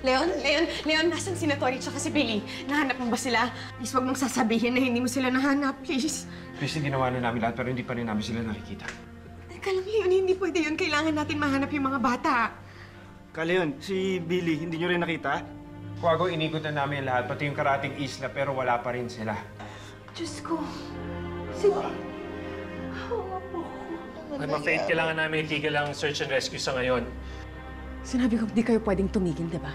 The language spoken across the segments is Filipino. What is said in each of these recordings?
Leon, nasan si Tori tsaka si Billy? Nahanap mo ba sila? Please, huwag mong sasabihin na hindi mo sila nahanap, please. Please, ginawa na namin lahat pero hindi pa rin namin sila nakikita. Teka lang, Leon, hindi pwede yun. Kailangan natin mahanap yung mga bata. Leon, si Billy, hindi nyo rin nakita? Kuwago, inikot na namin lahat, pati yung karating isla, pero wala pa rin sila. Diyos ko. Sige. I'm afraid kailangan namin itigil ang search and rescue sa ngayon. Sinabi ko, di kayo pwedeng tumigil, di ba?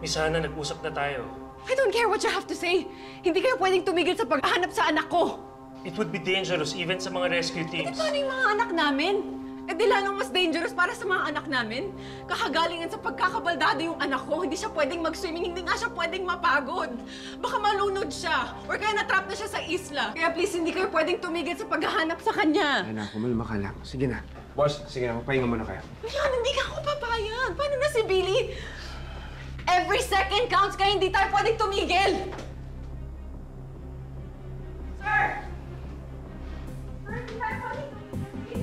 Miss Hannah, nag-usap na tayo. I don't care what you have to say. Hindi kayo pwedeng tumigil sa paghahanap sa anak ko. It would be dangerous even sa mga rescue teams. Paano yung mga anak namin? Eh di lalong mas dangerous para sa mga anak namin. Kakagalingan sa pagkakabaldado yung anak ko. Hindi siya pwedeng mag-swimming, hindi nga siya pwedeng mapagod. Baka malunod siya. Or kaya natrap na siya sa isla. Kaya please, hindi kayo pwedeng tumigil sa paghahanap sa kanya. Ay na, kumalma ka lang. Sige na. Boss, sige na, magpahinga muna kayo. Leon, hindi ka ako papayag. Paano na si Billy? Every second counts kaya hindi tayo pwedeng tumigil. Sir! Sir, hindi tayo pwedeng tumigil.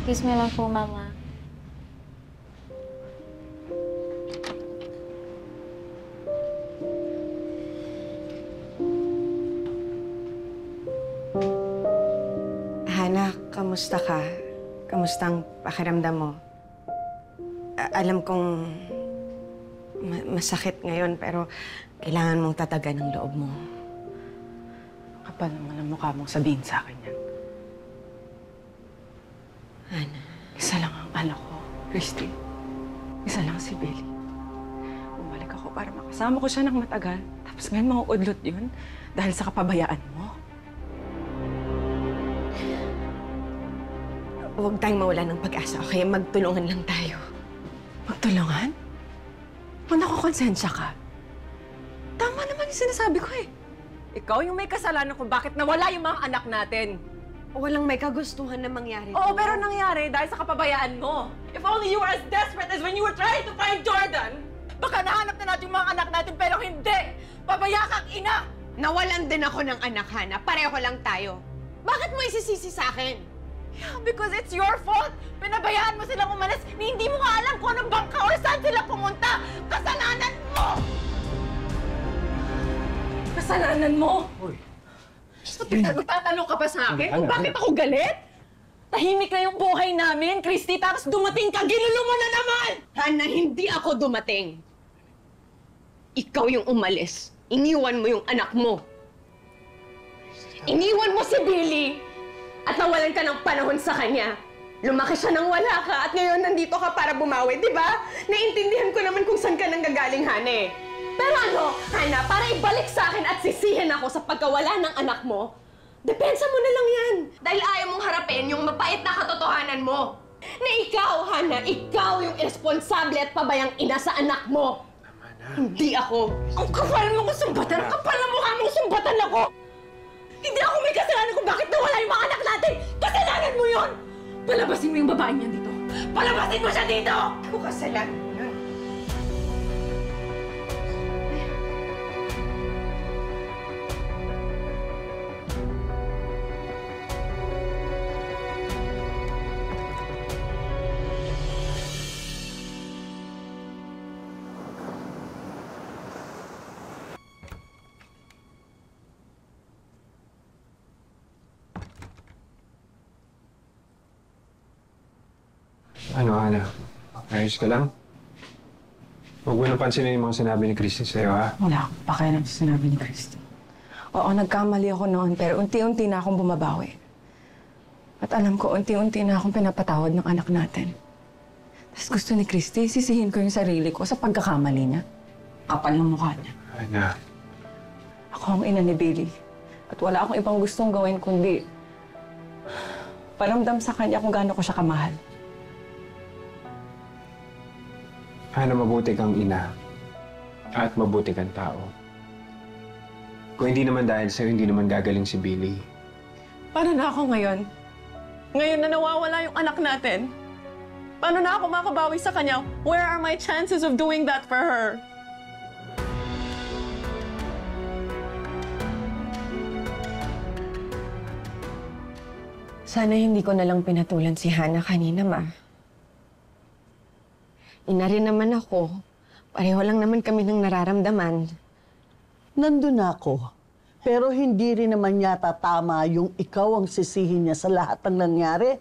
Kiss me lang po, Mama. Hannah, kamusta ka? Kamusta ang pakiramdam mo? Alam kong masakit ngayon, pero kailangan mong tatagan ang loob mo. Kapal naman ang mukha mong sabihin sa akin yan. Hannah. Isa lang ang anak ko, Christy. Isa lang si Billy. Bumalik ako para makasama ko siya ng matagal. Tapos ngayon mauudlot yun dahil sa kapabayaan mo. Huwag tayong mawala ng pag-asa, okay? Magtulungan lang tayo. Magtulungan? Kung nakukonsensya ka, tama naman yung sinasabi ko eh. Ikaw yung may kasalanan kung bakit nawala yung mga anak natin. Walang may kagustuhan na mangyari. Oo, pero nangyari dahil sa kapabayaan mo. If only you were as desperate as when you were trying to find Jordan, baka nahanap na natin yung mga anak natin, pero hindi! Pabaya kang ina! Nawalan din ako ng anak, Hannah. Pareho lang tayo. Bakit mo isisisi sa akin? Yeah, because it's your fault! Pinabayaan mo silang umalis, hindi mo nga alam kung anong bangka or saan sila pumunta! Kasalanan mo! Kasalanan mo! Uy. Magtatanong ka pa sa akin kung bakit ako galit? Tahimik na yung buhay namin, Christy, tapos dumating ka, ginulo mo na naman! Hannah, hindi ako dumating. Ikaw yung umalis. Iniwan mo yung anak mo. Iniwan mo si Billy at nawalan ka ng panahon sa kanya. Lumaki siya nang wala ka at ngayon nandito ka para bumawi, di ba? Naiintindihan ko naman kung saan ka nanggagaling, Hannah. Pero ano, Hannah, para ibalik sa akin at sisihin ako sa pagkawala ng anak mo, depensa mo na lang yan. Dahil ayaw mong harapin yung mapait na katotohanan mo. Na ikaw, Hannah, ikaw yung irresponsable at pabayang ina sa anak mo. Tama na. Hindi ako. Ang kapal mo kong sumbatan! Ang kapal na mukha mong sumbatan ako! Hindi ako may kasalanan kung bakit nawala yung mga anak natin! Kasalanan mo yun! Palabasin mo yung babae niyan dito! Palabasin mo siya dito! Ako kasalanan yan. Ano, Hannah? Ayos ka lang? Huwag mo nang pansinin yung mga sinabi ni Christy sa'yo, ha? Wala akong pakialam sa sinabi ni Christy. Oo, nagkamali ako noon, pero unti-unti na akong bumabawi. At alam ko, unti-unti na akong pinapatawad ng anak natin. Tapos gusto ni Christy, sisihin ko yung sarili ko sa pagkakamali niya. Kapal ng mukha niya. Hannah. Ako ang ina ni Billy. At wala akong ibang gustong gawin kundi paramdam sa kanya kung gaano ko siya kamahal. Hannah, mabuti kang ina. At mabuti kang tao. Kung hindi naman dahil sa'yo, hindi naman gagaling si Billy. Paano na ako ngayon? Ngayon na nawawala yung anak natin, paano na ako makabawi sa kanya? Where are my chances of doing that for her? Sana hindi ko na lang pinatulan si Hana kanina, Ma. Ina rin naman ako. Pareho lang naman kami ng nararamdaman. Nandun ako. Pero hindi rin naman yata tama yung ikaw ang sisihin niya sa lahat ng nangyari.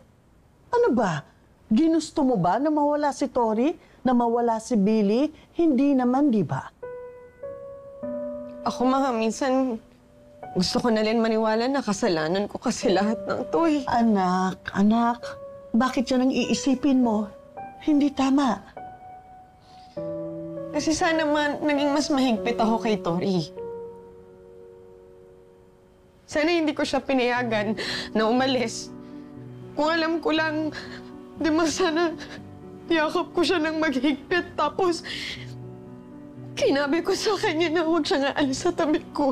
Ano ba? Ginusto mo ba na mawala si Tori? Na mawala si Billy? Hindi naman, di ba? Ako, Ma, minsan gusto ko na rin maniwala na kasalanan ko kasi lahat ng to eh. Anak, bakit yan ang iisipin mo? Hindi tama. Kasi sana man naging mas mahigpit ako kay Tori. Sana hindi ko siya pinayagan na umalis. Kung alam ko lang, di ba sana yakap ko siya ng maghigpit tapos kinabi ko sa kanya na huwag siyang aalis sa tabi ko.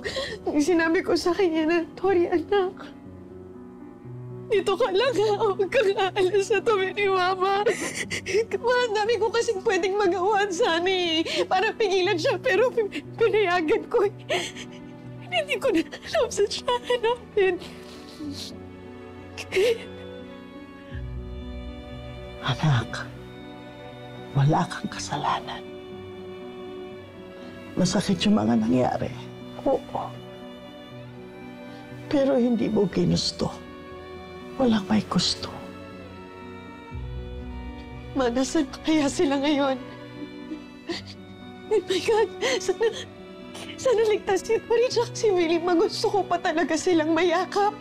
Sinabi ko sa kanya na, Tori, anak, dito ka lang ha, huwag kang aalis sa tabi ni Mama. Ang dami ko kasing pwedeng magawa sana eh, para pigilan siya, pero pinayagan ko eh. Hindi ko na alam sa siya hanapin. Anak, wala kang kasalanan. Masakit yung mga nangyari. Oo. Pero hindi mo ginusto. Walang may gusto. Ma, nasaan kaya sila ngayon? Oh my God! Sana ligtas si Tori at si Willie. Magusto ko pa talaga silang mayakap.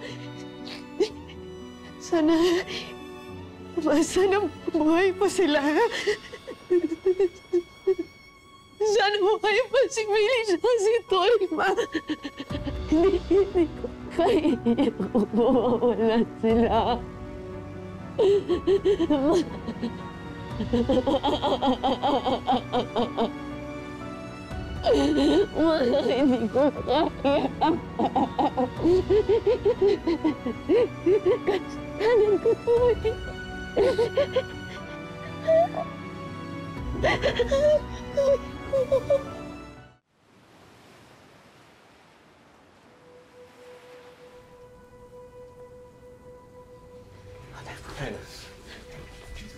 Sana buhay pa sila. Sana buhay pa si Willie at si Tori, Ma. Hindi ko kaya mawawala sila. Hindi ko kaya. Kanan ko to eh.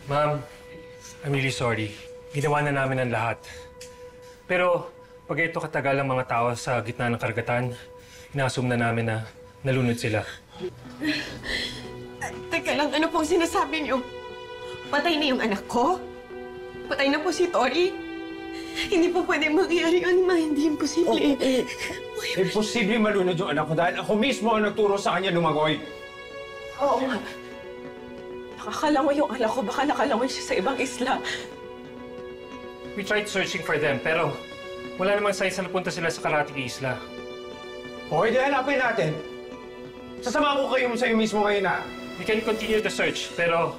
Ma'am, I'm really sorry. Ginawa na namin ang lahat. Pero pag ito katagal ang mga tao sa gitna ng karagatan, inassume na namin na nalunod sila. Teka lang, ano pong sinasabi niyo? Patay na yung anak ko? Patay na po si Tori? Hindi po pwede mangyari yun, Ma. Hindi imposible. Imposible malunod yung anak ko dahil ako mismo ang nagturo sa kanya lumagoy. Oo nga. Nakakalangoy yung anak ko. Baka nakalangoy siya sa ibang isla. We tried searching for them, pero wala namang signs na napunta sila sa Karatig Isla. Okay, di hanapin natin. Sasama ko kayo sa'yo mismo ngayon na. We can continue the search, pero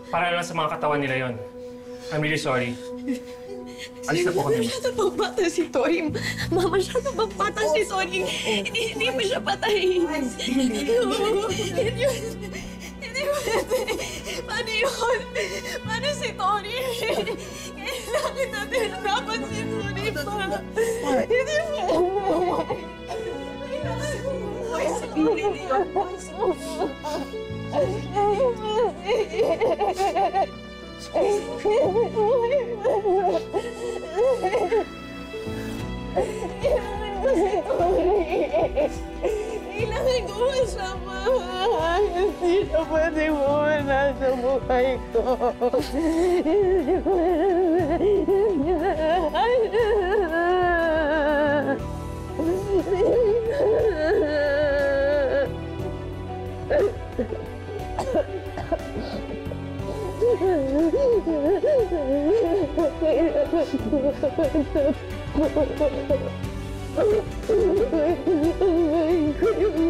para lang sa mga katawan nila yon. I'm really sorry. Alis na po kami. Masyado bang bata si Tori? Mama, masyado bang bata si Tori? Hindi pa siya patay. Hindi yun. Paano yun? Paano si Tori? Kailangan natin dapat si Tori pa. Hindi mo. Kailangan ko masama. Hindi siya pwede mawala sa buhay ko. Kailangan ko